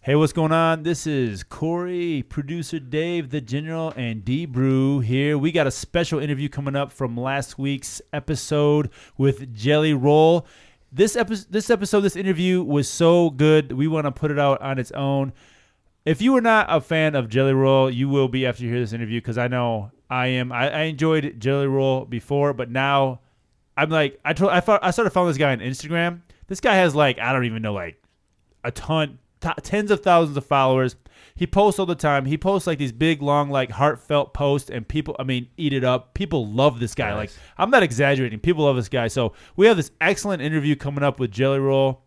Hey, what's going on? This is Corey, producer Dave, the General, and D-Brew here. We got a special interview coming up from last week's episode with Jellyroll. This interview was so good, we want to put it out on its own. If you were not a fan of Jellyroll, you will be after you hear this interview, because I know I am. I enjoyed Jellyroll before, but now I'm like, I started following this guy on Instagram. This guy has I don't even know, a ton, tens of thousands of followers. He posts all the time. He posts these big, long, heartfelt posts, and people, eat it up. People love this guy. Nice. I'm not exaggerating. People love this guy. So we have this excellent interview coming up with Jellyroll.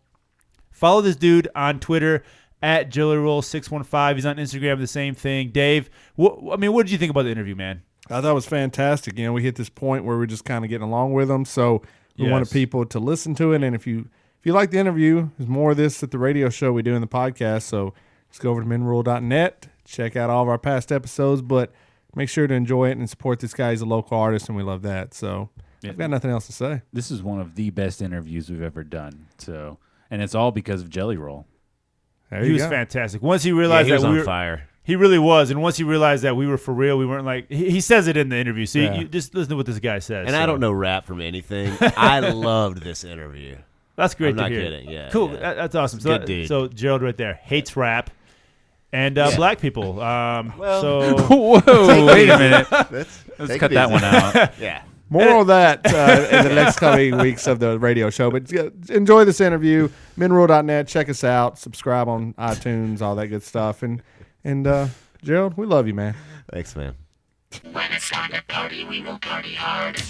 Follow this dude on Twitter at Jellyroll615. He's on Instagram, the same thing. Dave, what did you think about the interview, man? I thought it was fantastic. We hit this point where we're just kind of getting along with them. So we wanted people to listen to it. And if you like the interview, there's more of this at the radio show we do in the podcast. So just go over to menrule.net, check out all of our past episodes, but make sure to enjoy it and support this guy. He's a local artist, and we love that. So I've got nothing else to say. This is one of the best interviews we've ever done. So, and it's all because of Jellyroll. He was fantastic. Once he realized he was that on fire. He really was. And once he realized that we were for real, we weren't he says it in the interview. So you just listen to what this guy says. And I don't know rap from anything. I loved this interview. That's great I'm to hear. not kidding. Yeah. Cool. Yeah. That's awesome. Good dude. So Gerald right there hates rap and black people. Whoa, wait a minute. Let's cut that one out. Yeah. More of that in the next coming weeks of the radio show. But enjoy this interview. Menrule.net. Check us out. Subscribe on iTunes, all that good stuff. And Gerald, we love you, man. Thanks, man. When it's time to party, we will party hard.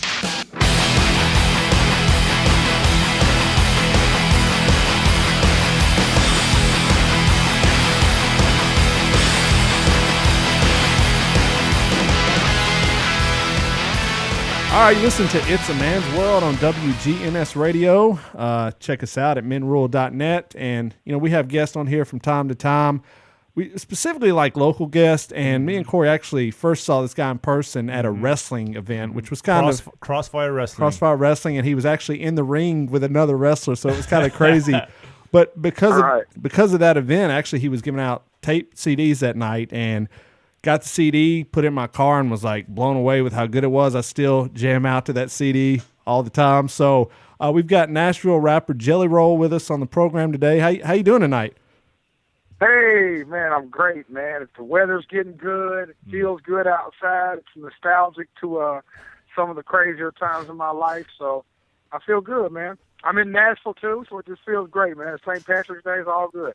All right, you listen to It's a Man's World on WGNS Radio. Check us out at menrule.net. And, we have guests on here from time to time. We specifically like local guests, and me and Corey actually first saw this guy in person at a wrestling event, which was kind of Crossfire Wrestling. Crossfire Wrestling, and he was actually in the ring with another wrestler, so it was kind of crazy. But because of that event, actually, he was giving out tape CDs that night, and got the CD, put it in my car, and was blown away with how good it was. I still jam out to that CD all the time. So we've got Nashville Rapper Jellyroll with us on the program today. How you doing tonight? Hey, man, I'm great, man. The weather's getting good. It feels good outside. It's nostalgic to some of the crazier times in my life, so I feel good, man. I'm in Nashville, too, so it just feels great, man. St. Patrick's Day is all good.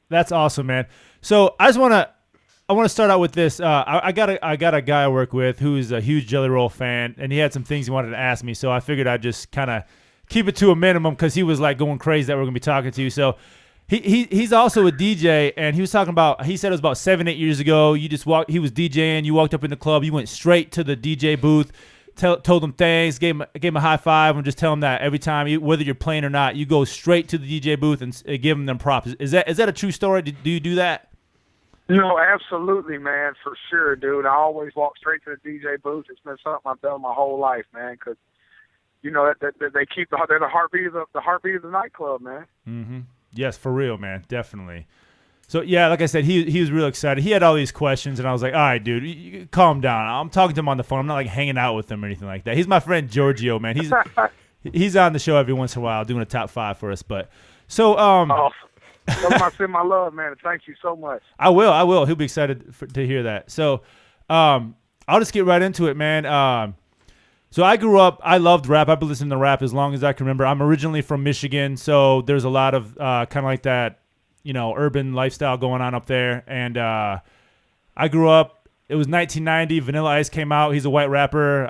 That's awesome, man. So I want to start out with this. I got a guy I work with who's a huge Jellyroll fan, and he had some things he wanted to ask me, so I figured I'd just kind of keep it to a minimum because he was going crazy that we're going to be talking to you. So He's also a DJ, and he was talking about. He said it was about 7-8 years ago. He was DJing. You walked up in the club. You went straight to the DJ booth, told him thanks, gave him a high five, and just tell him that every time, whether you're playing or not, you go straight to the DJ booth and give them props. Is that a true story? Do you do that? No, absolutely, man, for sure, dude. I always walk straight to the DJ booth. It's been something I've done my whole life, man, because they keep they're the heartbeat of the nightclub, man. Mm-hmm. Yes, for real, man. Definitely. So, yeah, like I said, he was real excited. He had all these questions, and I was like, all right, dude, you calm down. I'm talking to him on the phone. I'm not, hanging out with him or anything like that. He's my friend Giorgio, man. He's on the show every once in a while doing a top 5 for us. But so awesome. Tell him I send my love, man. Thank you so much. I will. He'll be excited to hear that. So I'll just get right into it, man. So I grew up, I loved rap. I've been listening to rap as long as I can remember. I'm originally from Michigan, so there's a lot of kind of like that, urban lifestyle going on up there. And I grew up, it was 1990, Vanilla Ice came out. He's a white rapper.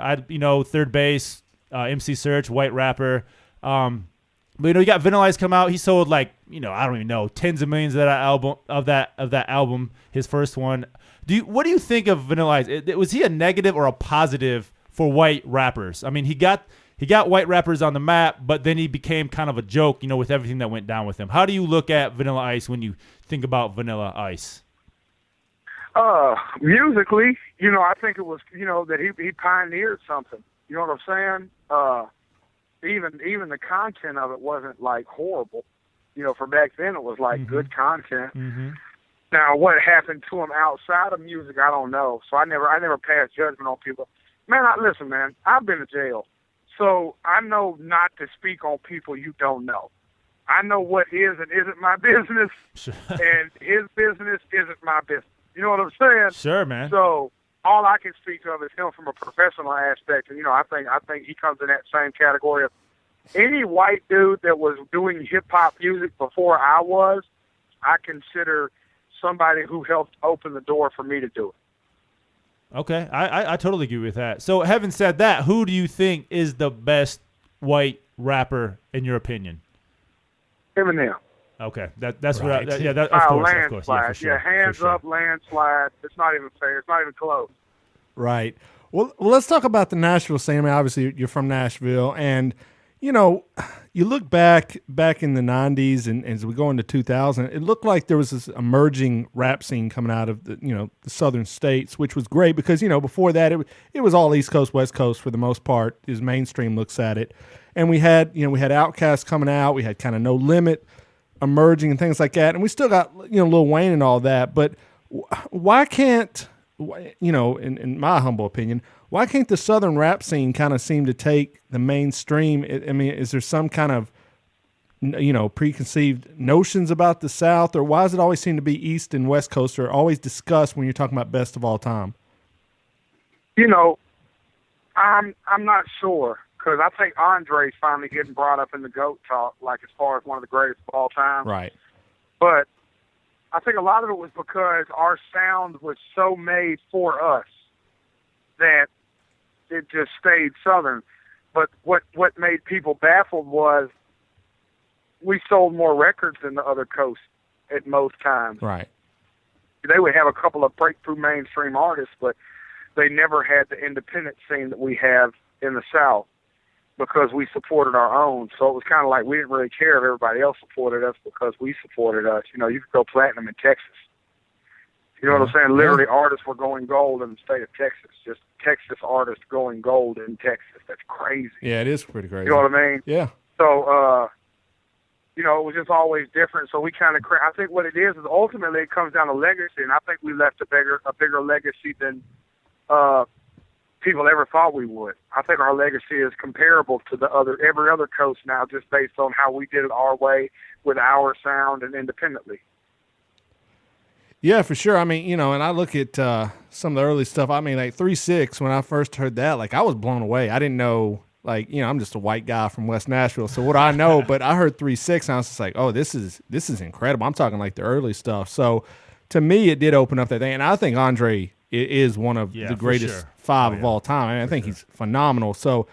Third Base, MC Search, white rapper. But you got Vanilla Ice come out. He sold I don't even know, tens of millions of that album, his first one. What do you think of Vanilla Ice? Was he a negative or a positive for white rappers? I mean, he got white rappers on the map, but then he became kind of a joke, with everything that went down with him. How do you look at Vanilla Ice when you think about Vanilla Ice? Musically, I think it was, that he pioneered something. You know what I'm saying? Even the content of it wasn't horrible. For back then it was good content. Mm-hmm. Now, what happened to him outside of music, I don't know. So I never pass judgment on people. Man, listen, man, I've been to jail. So I know not to speak on people you don't know. I know what is and isn't my business, and his business isn't my business. You know what I'm saying? Sure, man. So all I can speak of is him from a professional aspect, and I think he comes in that same category of any white dude that was doing hip hop music before I was. I consider somebody who helped open the door for me to do it. Okay, I totally agree with that. So, having said that, who do you think is the best white rapper in your opinion? Eminem. Okay, that's right. what. Of course, landslide. yeah, for sure. Hands up, landslide. It's not even fair. It's not even close. Right. Well, let's talk about the Nashville scene. I mean, obviously, you're from Nashville, and you look back in the 90s and as we go into 2000, it looked like there was this emerging rap scene coming out of the southern states, which was great because, before that it was all East Coast, West Coast for the most part, as mainstream looks at it. And we had Outkast coming out, we had kind of No Limit emerging and things like that. And we still got, Lil Wayne and all that, but why can't, in my humble opinion, why can't the southern rap scene kind of seem to take the mainstream? I mean, is there some kind of, preconceived notions about the South, or why does it always seem to be East and West Coast are always discussed when you're talking about best of all time? I'm not sure, because I think Andre's finally getting brought up in the GOAT talk, like as far as one of the greatest of all time. Right. But I think a lot of it was because our sound was so made for us that it just stayed Southern. But what made people baffled was we sold more records than the other coast at most times. Right. They would have a couple of breakthrough mainstream artists, but they never had the independent scene that we have in the South because we supported our own. So it was kind of like we didn't really care if everybody else supported us because we supported us. You could go platinum in Texas. You know what I'm saying? Literally, artists were going gold in the state of Texas. Just Texas artists going gold in Texas. That's crazy. Yeah, it is pretty crazy. You know what I mean? Yeah. So, it was just always different. So we kind of, I think what it is ultimately it comes down to legacy, and I think we left a bigger legacy than people ever thought we would. I think our legacy is comparable to every other coast now, just based on how we did it our way with our sound and independently. Yeah, for sure. I mean, and I look at some of the early stuff. I mean, like 3-6, when I first heard that, like I was blown away. I didn't know, I'm just a white guy from West Nashville, so what do I know? But I heard 3-6, and I was just like, oh, this is incredible. I'm talking like the early stuff. So to me, it did open up that thing, and I think Andre is one of the greatest five of all time. I mean, I think he's phenomenal. So,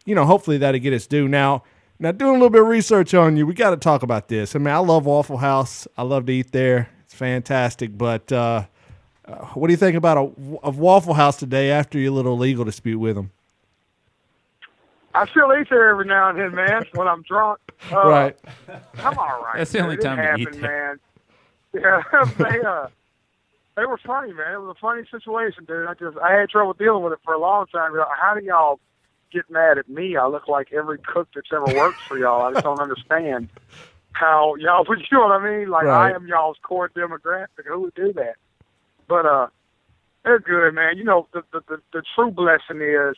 hopefully that'll get us due. Now doing a little bit of research on you, we got to talk about this. I mean, I love Waffle House. I love to eat there. It's fantastic. But what do you think about of Waffle House today after your little legal dispute with them? I still eat there every now and then, man, when I'm drunk. Right. I'm all right. That's the only time you eat there. Man. Yeah, they were funny, man. It was a funny situation, dude. I had trouble dealing with it for a long time. How do y'all get mad at me? I look like every cook that's ever worked for y'all. I just don't understand how y'all would, you know what I mean? Like, right. I am y'all's core demographic. Who would do that? But they're good, man. The true blessing is,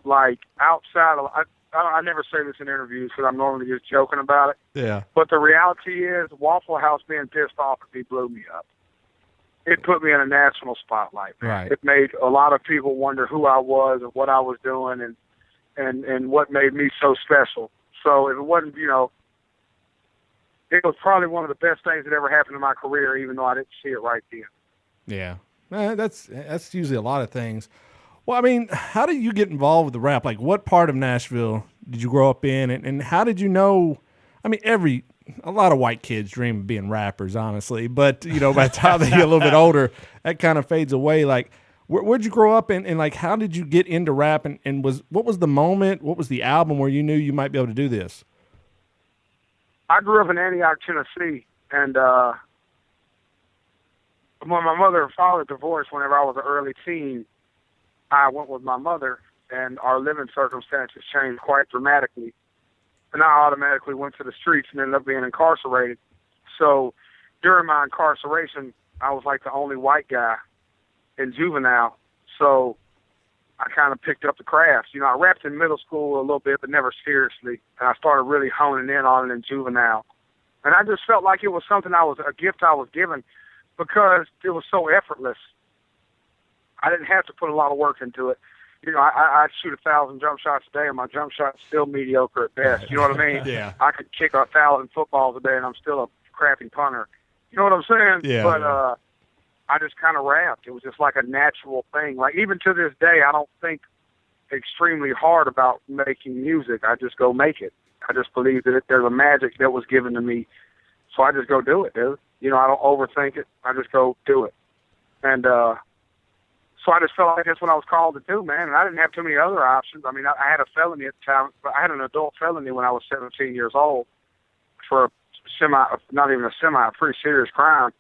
like, outside of, I never say this in interviews because I'm normally just joking about it. Yeah. But the reality is, Waffle House being pissed off at me blew me up. It put me in a national spotlight. Right. It made a lot of people wonder who I was and what I was doing and what made me so special. So if it wasn't, it was probably one of the best things that ever happened in my career, even though I didn't see it right then. Yeah. That's usually a lot of things. Well, I mean, how did you get involved with the rap? Like, what part of Nashville did you grow up in? And how did you know? I mean, a lot of white kids dream of being rappers, honestly. But, by the time they get a little bit older, that kind of fades away. Like, where'd you grow up? And like, how did you get into rap? And what was the moment? What was the album where you knew you might be able to do this? I grew up in Antioch, Tennessee. And when my mother and father divorced whenever I was an early teen, I went with my mother, and our living circumstances changed quite dramatically. And I automatically went to the streets and ended up being incarcerated. So during my incarceration, I was like the only white guy in juvenile. So I kind of picked up the craft. You know, I rapped in middle school a little bit, but never seriously. And I started really honing in on it in juvenile. And I just felt like it was something a gift I was given because it was so effortless. I didn't have to put a lot of work into it. You know, I'd shoot 1,000 jump shots a day, and my jump shot's still mediocre at best. You know what I mean? Yeah. I could kick 1,000 footballs a day, and I'm still a crappy punter. You know what I'm saying? Yeah. But I just kind of rapped. It was just like a natural thing. Like, even to this day, I don't think extremely hard about making music. I just go make it. I just believe that there's a magic that was given to me, so I just go do it, dude. You know, I don't overthink it. I just go do it. And so I just felt like that's what I was called to do, man. And I didn't have too many other options. I mean, I had a felony at the time, but I had an adult felony when I was 17 years old for a pretty serious crime.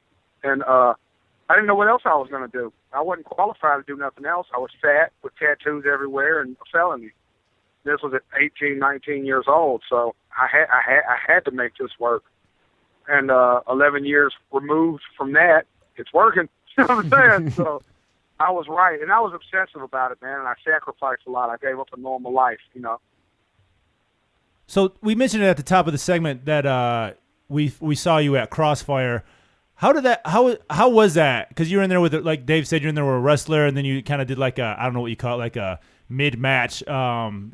And I didn't know what else I was going to do. I wasn't qualified to do nothing else. I was fat with tattoos everywhere and a felony. This was at 18, 19 years old, so I had to make this work. And 11 years removed from that, it's working. You know what I'm saying? So I was right, and I was obsessive about it, man, and I sacrificed a lot. I gave up a normal life, you know. So we mentioned it at the top of the segment that we saw you at Crossfire. How was that? Because you were in there with, like Dave said, you're in there with a wrestler, and then you kind of did like I don't know what you call it, like a mid-match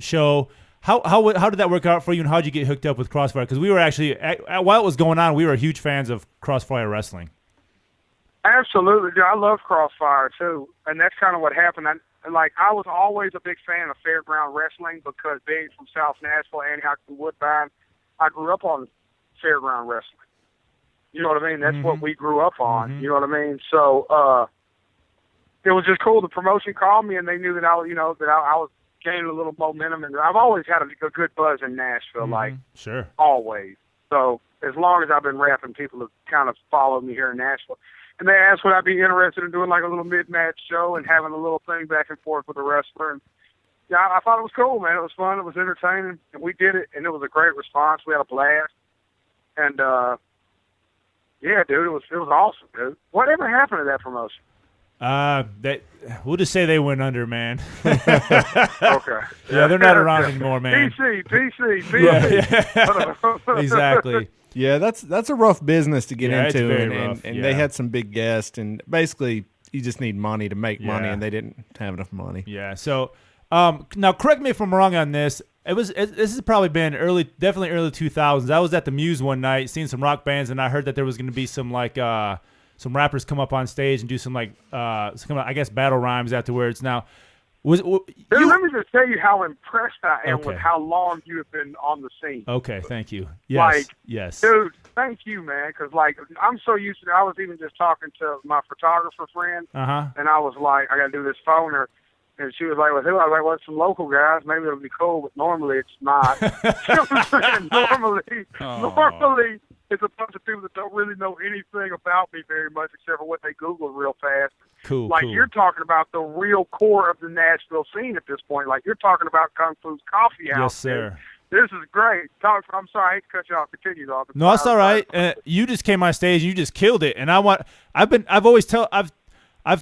show. How did that work out for you, and how did you get hooked up with Crossfire? Because we were actually, while it was going on, we were huge fans of Crossfire Wrestling. Absolutely, dude. I love Crossfire too, and that's kind of what happened. I was always a big fan of fairground wrestling because being from South Nashville, Antioch, and Woodbine, I grew up on fairground wrestling. You know what I mean? That's what we grew up on. Mm-hmm. You know what I mean? So it was just cool. The promotion called me, and they knew that I was gaining a little momentum, and I've always had a good buzz in Nashville, like sure, always. So as long as I've been rapping, people have kind of followed me here in Nashville. And they asked would I be interested in doing like a little mid-match show and having a little thing back and forth with the wrestler. And yeah, I thought it was cool, man. It was fun. It was entertaining, and we did it, and it was a great response. We had a blast, and yeah, dude, it was awesome, dude. Whatever happened to that promotion? We'll just say they went under, man. Okay. Yeah, they're not around anymore, man. PC. Yeah. Exactly. Yeah, that's a rough business to get into, rough, and they had some big guests, and basically you just need money to make money, and they didn't have enough money. Yeah. So now, correct me if I'm wrong on this. This has probably been definitely early 2000s. I was at the Muse one night, seeing some rock bands, and I heard that there was going to be some some rappers come up on stage and do some I guess battle rhymes afterwards. Now, let me just tell you how impressed I am with how long you have been on the scene. Okay, thank you. Yes, yes, dude, thank you, man. Because I'm so used to. I was even just talking to my photographer friend, and I was like, I got to do this phoner. And she was like, well, who? I was like, well, it's some local guys. Maybe it'll be cool, but normally it's not. You know what I'm saying? Normally it's a bunch of people that don't really know anything about me very much except for what they Google real fast. Cool. You're talking about the real core of the Nashville scene at this point. Like, you're talking about Kung Fu's Coffee House. Yes, sir. Dude. This is great. I'm sorry, I hate to cut you off. Continue, dog. No, that's all right. You just came on stage and you just killed it. And I've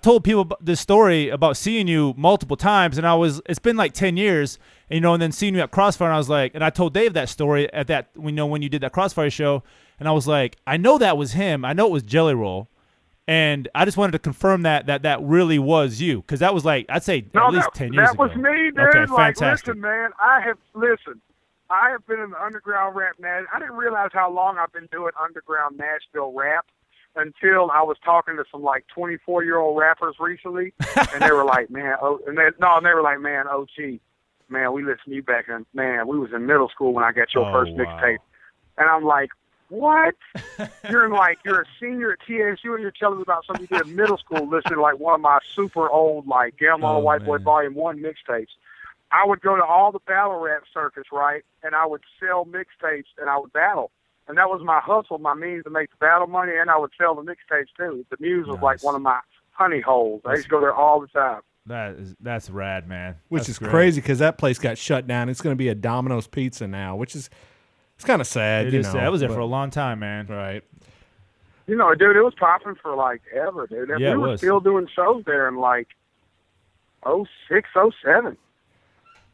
told people this story about seeing you multiple times, and it's been like 10 years, and then seeing you at Crossfire, and I was like, and I told Dave that story at that, when you did that Crossfire show, and I was like, I know that was him. I know it was Jellyroll, and I just wanted to confirm that really was you, because that was like, I'd say at least 10 years ago. That was me, dude. Okay, fantastic. Listen, man, I have been in the underground rap, man. I didn't realize how long I've been doing underground Nashville rap until I was talking to some 24-year-old rappers recently, and they were like, man, they were like, man, OG, man, we listened to you back then, man, we was in middle school when I got your first mixtape, and I'm like, what? You're a senior at TSU, and you're telling me about something you did in middle school, listening to one of my super old Gamma White Boy Volume 1 mixtapes. I would go to all the battle rap circuits, right, and I would sell mixtapes, and I would battle. And that was my hustle, my means to make the battle money, and I would sell the mixtapes too. The Muse was like one of my honey holes. I used to go there all the time. That's rad, man. Which is crazy because that place got shut down. It's going to be a Domino's Pizza now, which is it's kind of sad. It is sad. I was there for a long time, man. Right. You know, dude, it was popping for like ever, dude. Yeah, we were still doing shows there in like 06, 07.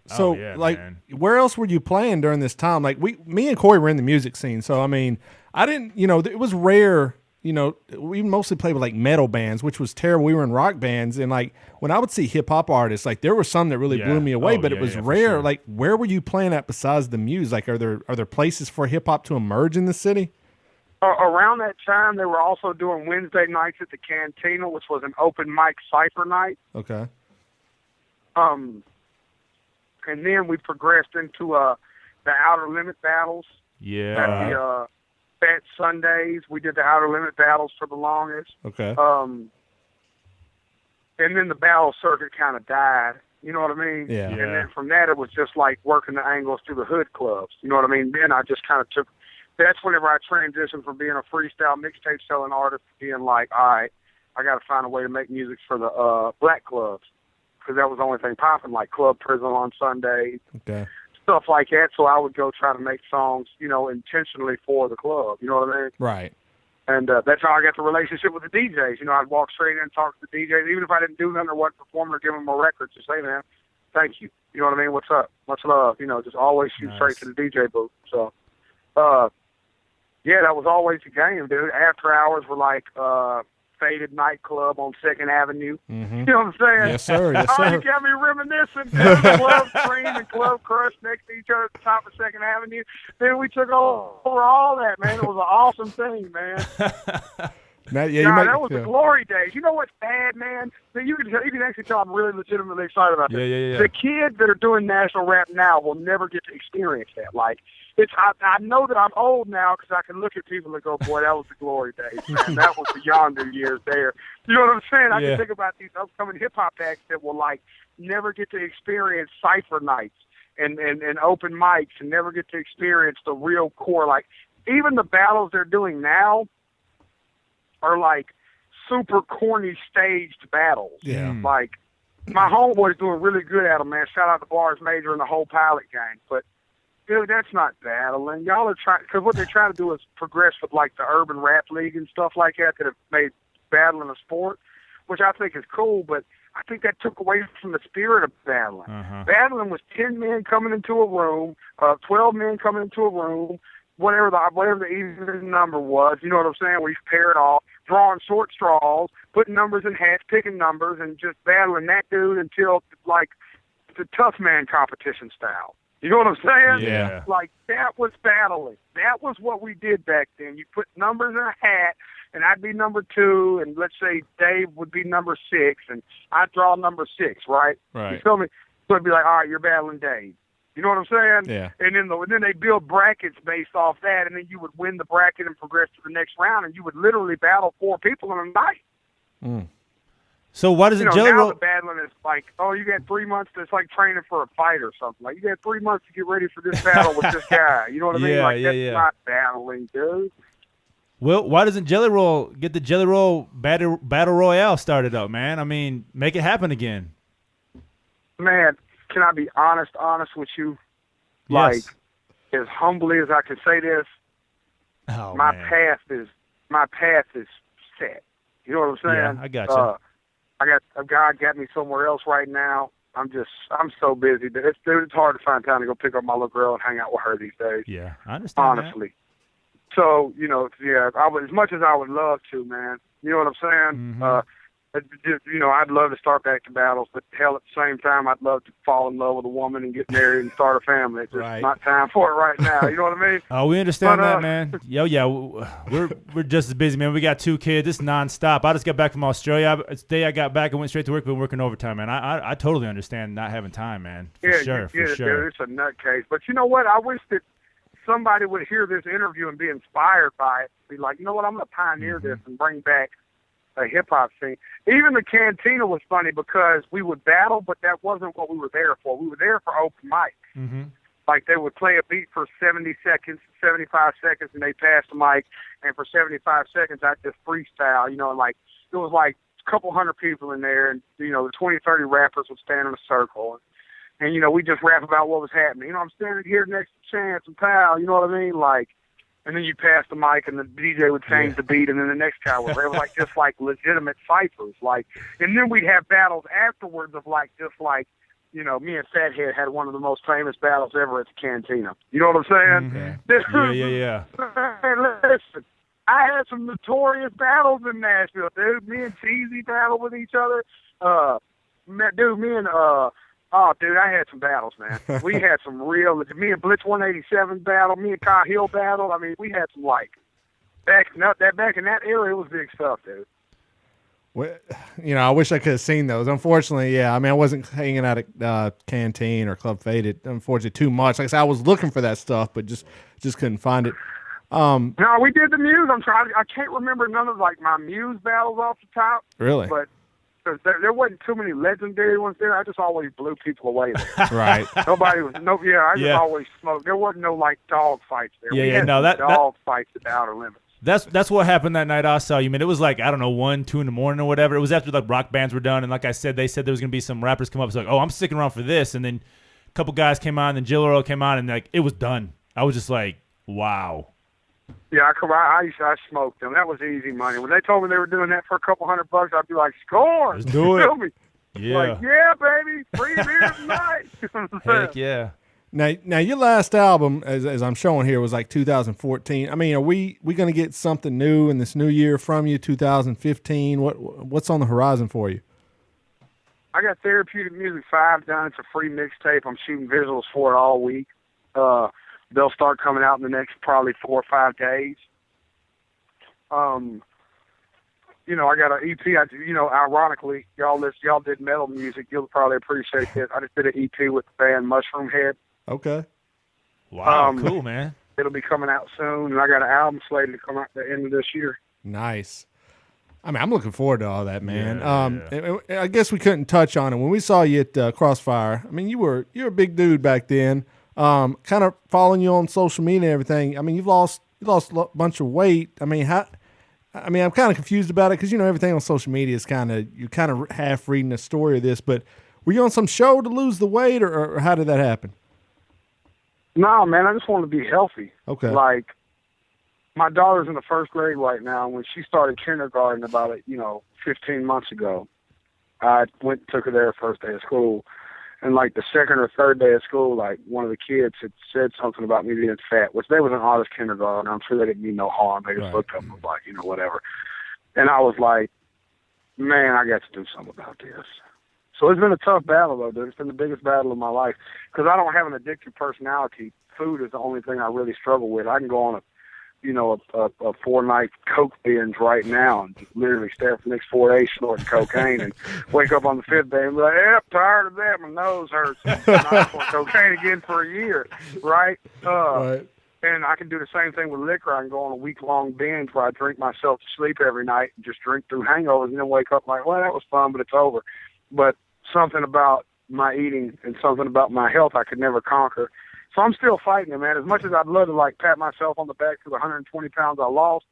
So, man. where else were you playing during this time? Like, me and Corey were in the music scene, so I mean, I didn't, you know, it was rare. You know, we mostly played with like metal bands, which was terrible. We were in rock bands, and like when I would see hip hop artists, like there were some that really blew me away, but it was rare. Sure. Like, where were you playing at besides the Muse? Like, are there places for hip hop to emerge in the city? Around that time, they were also doing Wednesday nights at the Cantina, which was an open mic cypher night. Okay. And then we progressed into the Outer Limit battles. Yeah. At the Fat Sundays, we did the Outer Limit battles for the longest. Okay. And then the battle circuit kind of died. You know what I mean? Yeah. And then from that, it was just like working the angles through the hood clubs. You know what I mean? Then I just kind of took. That's whenever I transitioned from being a freestyle mixtape selling artist to being like, all right, I got to find a way to make music for the black clubs. Because that was the only thing popping, like Club Prison on Sundays, stuff like that. So I would go try to make songs, you know, intentionally for the club. You know what I mean? Right. And that's how I got the relationship with the DJs. You know, I'd walk straight in and talk to the DJs, even if I didn't do nothing or wasn't performing or give them a record. Just say, man, thank you. You know what I mean? What's up? Much love. You know, just always shoot straight to the DJ booth. So, yeah, that was always the game, dude. After hours were like Faded nightclub on 2nd Avenue. Mm-hmm. You know what I'm saying? Yes, sir. Yes, Oh, sir. you got me reminiscing. Club Scream and Club Crush next to each other at the top of 2nd Avenue. Then we took over all that, man. It was an awesome thing, man. That was the glory days. You know what's bad, man? So you can actually tell I'm really legitimately excited about this. Yeah. The kids that are doing national rap now will never get to experience that. Like, I know that I'm old now because I can look at people and go, boy, that was the glory days, man. That was the yonder years there. You know what I'm saying? I can think about these upcoming hip-hop acts that will, like, never get to experience cypher nights and open mics and never get to experience the real core. Like, even the battles they're doing now are, like, super corny staged battles. Yeah. Like, my homeboy's doing really good at them, man. Shout out to Bars Major and the whole Pilot gang. But, dude, that's not battling. Y'all are trying, because what they're trying to do is progress with, like, the Urban Rap League and stuff like that have made battling a sport, which I think is cool, but I think that took away from the spirit of battling. Battling was 10 men coming into a room, 12 men coming into a room, whatever the even number was, you know what I'm saying, where you pair it all, drawing short straws, putting numbers in hats, picking numbers, and just battling that dude until, like, the tough man competition style. You know what I'm saying? Yeah. Like, that was battling. That was what we did back then. You put numbers in a hat, and I'd be number 2, and let's say Dave would be number 6, and I'd draw number 6, right? Right. You feel me? So it'd be like, all right, you're battling Dave. You know what I'm saying? Yeah. And then they build brackets based off that, and then you would win the bracket and progress to the next round, and you would literally battle 4 people in a night. Mm. So why does it Now Jellyroll? the battling is like, oh, you got 3 months. It's like training for a fight or something. Like, you got 3 months to get ready for this battle with this guy. You know what I mean? Like, that's not battling, dude. Well, why doesn't Jellyroll get the Jellyroll battle royale started up, man? I mean, make it happen again. Man, can I be honest with you? Like, as humbly as I can say this, my path is set. You know what I'm saying? Yeah, I got you. God got me somewhere else right now. I'm so busy. It's hard to find time to go pick up my little girl and hang out with her these days. Yeah, I understand. Honestly. So, you know, I would, as much as I would love to, man. You know what I'm saying? Mm-hmm. You know, I'd love to start back to battles, but hell, at the same time, I'd love to fall in love with a woman and get married and start a family. It's just not time for it right now. You know what I mean? Oh, we understand that, man. We're just as busy, man. We got 2 kids. It's nonstop. I just got back from Australia. Today I got back and went straight to work. Been working overtime, man. I totally understand not having time, man. For sure. Dude, it's a nutcase. But you know what? I wish that somebody would hear this interview and be inspired by it. Be like, you know what? I'm going to pioneer this and bring back a hip-hop scene. Even the Cantina was funny because we would battle, but that wasn't what we were there for. We were there for open mic. Mm-hmm. Like, they would play a beat for 70 seconds, 75 seconds, and they pass the mic, and for 75 seconds, I'd just freestyle, you know, and, like, it was like a couple hundred people in there, and, you know, the 20, 30 rappers would stand in a circle, and you know, we just rap about what was happening. You know, I'm standing here next to Chance and Pal, you know what I mean? Like, and then you pass the mic, and the DJ would change the beat, and then the next guy would. It was like just like legitimate ciphers, like. And then we'd have battles afterwards of like just like, you know, me and Fathead had one of the most famous battles ever at the Cantina. You know what I'm saying? Yeah. Hey, listen, I had some notorious battles in Nashville, dude. Me and Cheesy battled with each other. Dude, I had some battles, man. We had some real. Me and Blitz 187 battle. Me and Kyle Hill battled. I mean, we had some back in that era. It was big stuff, dude. Well, you know, I wish I could have seen those. Unfortunately, yeah. I mean, I wasn't hanging out at Canteen or Club Faded. Unfortunately, too much. Like I said, I was looking for that stuff, but just couldn't find it. No, we did the Muse. I can't remember none of like my Muse battles off the top. Really? But there wasn't too many legendary ones there. I just always blew people away there. Right. Nobody was I just always smoked. There wasn't no like dog fights there. Dog fights at the Outer Limits. That's what happened that night I saw you, man. It was like, I don't know, 1, 2 in the morning or whatever. It was after like rock bands were done, and like I said, they said there was gonna be some rappers come up. It's like, oh, I'm sticking around for this, and then a couple guys came on, then Jellyroll came on, and like it was done. I was just like, wow. Yeah, I smoked them. That was easy money. When they told me they were doing that for a couple $100, I'd be like, score. Let's do it. Me. Yeah. Like, yeah, baby, free beer tonight. Heck yeah. Now your last album, as I'm showing here, was like 2014. I mean, are we going to get something new in this new year from you, 2015? What's on the horizon for you? I got Therapeutic Music 5 done. It's a free mixtape. I'm shooting visuals for it all week. They'll start coming out in the next probably 4 or 5 days. You know, I got an EP. Ironically, y'all did metal music. You'll probably appreciate it. I just did an EP with the band Mushroom Head. Okay. Wow, cool, man. It'll be coming out soon, and I got an album slated to come out at the end of this year. Nice. I mean, I'm looking forward to all that, man. Yeah. I guess we couldn't touch on it when we saw you at Crossfire. I mean, you're a big dude back then. Kind of following you on social media and everything. I mean, you lost a bunch of weight. I mean, I'm kind of confused about it because everything on social media is you're kind of half reading the story of this. But were you on some show to lose the weight, or how did that happen? No, man, I just want to be healthy. Okay. Like, my daughter's in the 1st grade right now. When she started kindergarten about 15 months ago, I took her there first day of school. And like the 2nd or 3rd day of school, like one of the kids had said something about me being fat, which they was an honest kindergarten. I'm sure they didn't mean no harm. They just looked up and was like, whatever. And I was like, man, I got to do something about this. So it's been a tough battle, though, dude. It's been the biggest battle of my life because I don't have an addictive personality. Food is the only thing I really struggle with. I can go on a 4-night coke binge right now and just literally stay up for the next 4 days snorting cocaine and wake up on the 5th day and be like, yep, tired of that. My nose hurts. I'm not on cocaine again for a year, right? Right. And I can do the same thing with liquor. I can go on a week-long binge where I drink myself to sleep every night and just drink through hangovers and then wake up like, well, that was fun, but it's over. But something about my eating and something about my health I could never conquer. So I'm still fighting it, man. As much as I'd love to pat myself on the back for the 120 pounds I lost,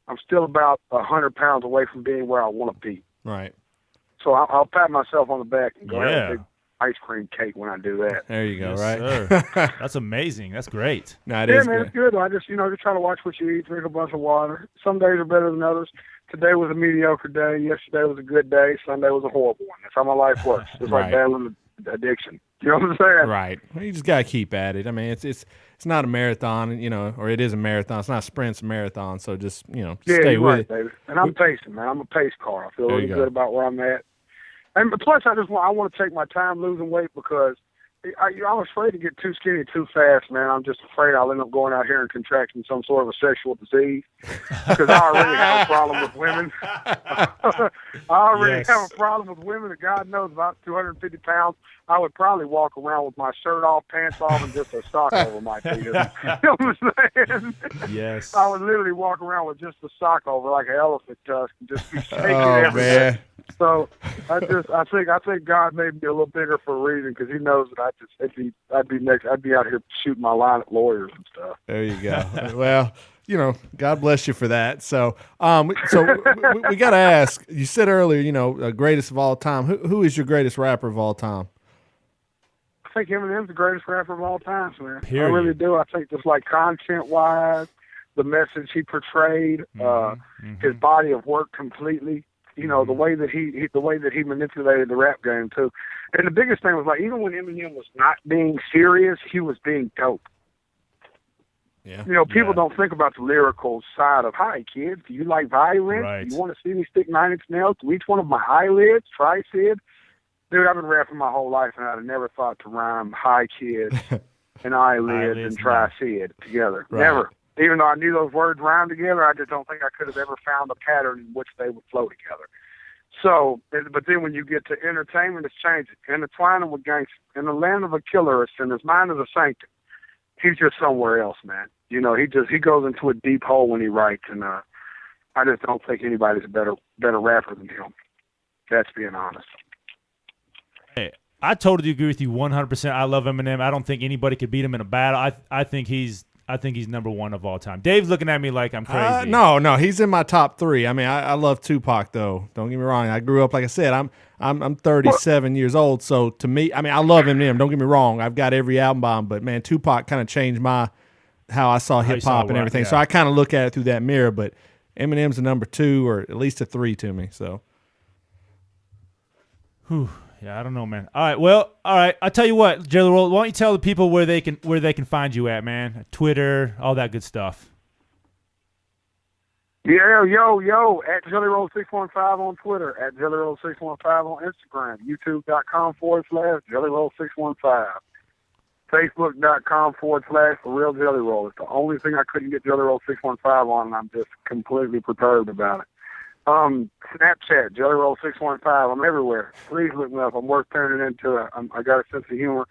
I'm still about 100 pounds away from being where I want to be. Right. So I'll pat myself on the back and go have a big ice cream cake when I do that. There you go. Yes, right. Sir. That's amazing. That's great. No, it is man, good. It's good. I just just try to watch what you eat, drink a bunch of water. Some days are better than others. Today was a mediocre day. Yesterday was a good day. Sunday was a horrible one. That's how my life works. It's like battling addiction. You know what I'm saying? Right. Well, you just gotta keep at it. I mean, it's not a marathon, or it is a marathon. It's not a sprint, it's a marathon. So just stay with it. Baby. And I'm pacing, man. I'm a pace car. I feel really good about where I'm at. And plus, I want to take my time losing weight because I'm afraid to get too skinny too fast, man. I'm just afraid I'll end up going out here and contracting some sort of a sexual disease because I already have a problem with women. I already have a problem with women. And God knows, about 250 pounds, I would probably walk around with my shirt off, pants off, and just a sock over my feet. You know what I'm saying? Yes. I would literally walk around with just a sock over like an elephant tusk and just be shaking everywhere. Man. So I think God made me a little bigger for a reason because He knows that I'd be out here shooting my line at lawyers and stuff. There you go. Well, God bless you for that. So, we got to ask. You said earlier, greatest of all time. Who is your greatest rapper of all time? I think Eminem's the greatest rapper of all time, man. Period. I really do. I think just like content-wise, the message he portrayed, his body of work completely. You know, the way that he manipulated the rap game too. And the biggest thing was, like, even when Eminem was not being serious, he was being dope. Yeah. You know, people don't think about the lyrical side of, hi, kids, do you like violence? Right. Do you want to see me stick 9 inch nails to each one of my eyelids? Try, Sid. Dude, I've been rapping my whole life, and I'd have never thought to rhyme hi, kids and eyelids and try, Sid together. Right. Never. Even though I knew those words rhymed together, I just don't think I could have ever found a pattern in which they would flow together. So, but then when you get to entertainment, it's changing. Intertwining with gangsters. In the land of a killer, and his mind is a sanctum. He's just somewhere else, man. You know, he goes into a deep hole when he writes, and I just don't think anybody's a better rapper than him. That's being honest. Hey, I totally agree with you 100%. I love Eminem. I don't think anybody could beat him in a battle. I think he's number one of all time. Dave's looking at me like I'm crazy. No, he's in my top 3. I mean, I love Tupac though. Don't get me wrong. I grew up, like I said, I'm 37 years old. So to me, I mean, I love Eminem. Don't get me wrong. I've got every album by him, but man, Tupac kind of changed how I saw hip hop and everything. Yeah. So I kind of look at it through that mirror. But Eminem's a number 2 or at least a 3 to me. So. Whew. Yeah, I don't know, man. All right. I'll tell you what, Jellyroll, why don't you tell the people where they can find you at, man? Twitter, all that good stuff. Yeah, yo, at Jellyroll615 on Twitter, at Jellyroll615 on Instagram, YouTube.com/Jellyroll615, Facebook.com/ForRealJellyroll. It's the only thing I couldn't get Jellyroll615 on, and I'm just completely perturbed about it. Snapchat, Jellyroll615. I'm everywhere. Please look me up. I'm worth turning into. I got a sense of humor.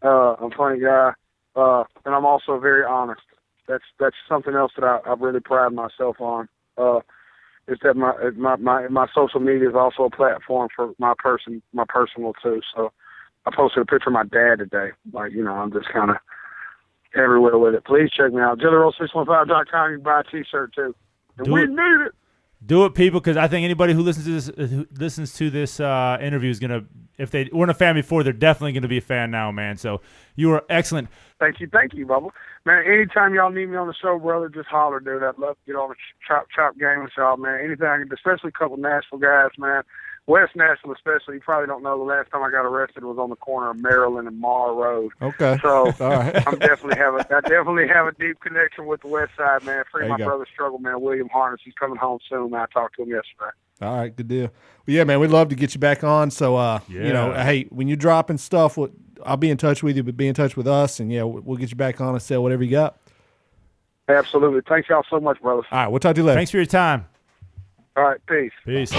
I'm a funny guy, and I'm also very honest. That's something else that I really pride myself on. Is that my social media is also a platform for my personal too. So I posted a picture of my dad today. Like, you know, I'm just kind of everywhere with it. Please check me out. Jellyroll615.com. You can buy a T-shirt too. And we need it. Do it, people, because I think anybody who listens to this interview is gonna, if they weren't a fan before, they're definitely gonna be a fan now, man. So you are excellent. Thank you, Bubba. Man, anytime y'all need me on the show, brother, just holler, dude. I'd love to get on the chop game with y'all, man. Anything I can, especially a couple Nashville guys, man. West Nashville especially. You probably don't know, the last time I got arrested was on the corner of Maryland and Mar Road. Okay. So all right. I definitely have a deep connection with the West Side, man. Free my brother's struggle, man. William Harness, he's coming home soon, man. I talked to him yesterday. All right, good deal. Well, yeah, man, we'd love to get you back on. So, you know, hey, when you're dropping stuff, I'll be in touch with you, but be in touch with us, and yeah, we'll get you back on and sell whatever you got. Absolutely. Thanks y'all so much, brothers. All right, we'll talk to you later. Thanks for your time. All right, peace. Peace.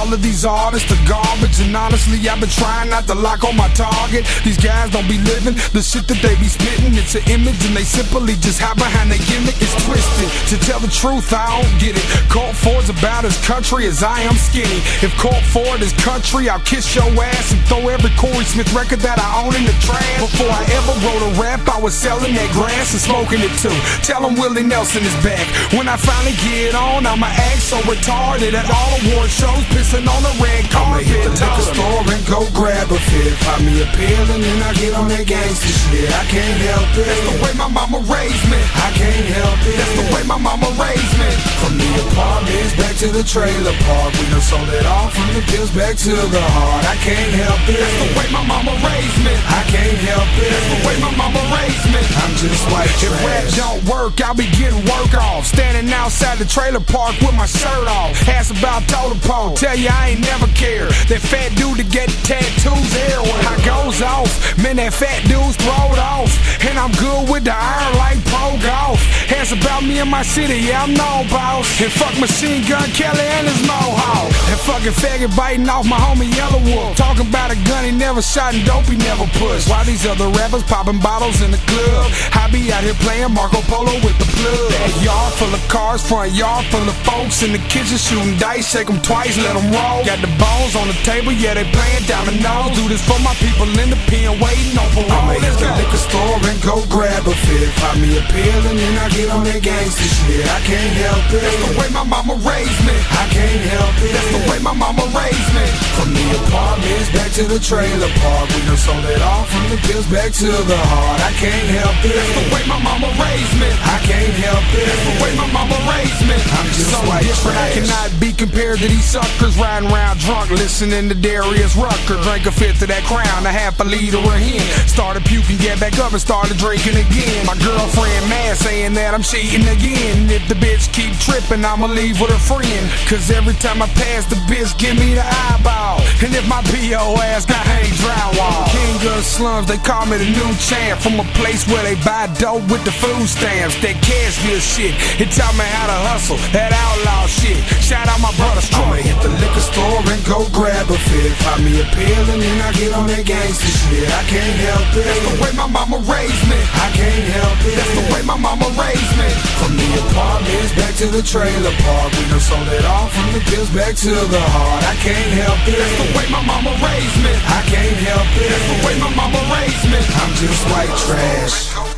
All of these artists are garbage, and honestly, I've been trying not to lock on my target. These guys don't be living the shit that they be spitting. It's an image, and they simply just hide behind their gimmick. It's twisted. To tell the truth, I don't get it. Colt Ford's about as country as I am skinny. If Colt Ford is country, I'll kiss your ass and throw every Corey Smith record that I own in the trash. Before I ever wrote a rap, I was selling that grass and smoking it too. Tell them Willie Nelson is back. When I finally get on, I'ma act so retarded at all award shows, pissing on the red carpet. I'ma hit the liquor store and go grab a fit. Pop me a pill and then I get on that gangster shit. I can't help it. That's the way my mama raised me. I can't help it. That's the way my mama raised me. From the apartments back to the trailer park, we done sold it all, from the pills back to the heart. I can't help it. That's the way my mama raised me. I can't help it. That's the way my mama raised me. I'm just white trash. If rap don't work, I'll be getting work off. Standing outside the trailer park with my shirt off. Ask about totem pole. Tell you I ain't never cared. That fat dude to get tattoos everywhere. I goes off, man, that fat dude's throwed off. And I'm good with the iron like pro golf. And That's about me and my city, yeah, I'm known, boss. And fuck Machine Gun Kelly and his mohawk. And fucking faggot biting off my homie Yellow Wolf. Talking about a gun he never shot and dope he never pushed. While these other rappers popping bottles in the club, I be out here playing Marco Polo with the plug. Backyard full of cars, front yard full of folks. In the kitchen shooting dice, shake them twice, let them roll. Got the bones on the table, yeah, they playing dominoes. Do this for my people in the pen waiting on parole. I'ma hit the liquor store and go grab a fit. Pop me a pill and then I get on that gangsta shit. I can't help it. That's the way my mama raised me. I can't help it. That's the way my mama raised me. From the apartments back to the trailer park, we done sold it all. From the pills back to the heart. I can't help it. That's the way my mama raised me. I can't help it. That's the way my mama raised me. I'm just so different. I cannot be compared to these suckers riding around drunk, listening to Darius Rucker. Drink a fifth of that Crown, a half a liter of hen. Started puking, get back up and started drinking again. My girlfriend mad saying that I'm cheating again. And if the bitch keep tripping, I'ma leave with a friend. Cause every time I pass the bitch, give me the eyeball. And if my P.O. ass got hang drywall. King of the slums, they call me the new champ. From a place where they buy dope with the food stamps. That Cashville shit, it taught me how to hustle. That outlaw shit, shout out my brother Strong. I'ma hit the liquor store and go grab a fit. Pop me a pill and then I get on that gangsta shit. I can't help it. That's the way my mama raised me. I can't help it. That's the way my mama raised me. From the apartments back to the trailer park, we done sold it all. From the pills back to the heart. I can't help it. That's the way my mama raised me. I can't help it. That's the way my mama raised me. I'm just white trash.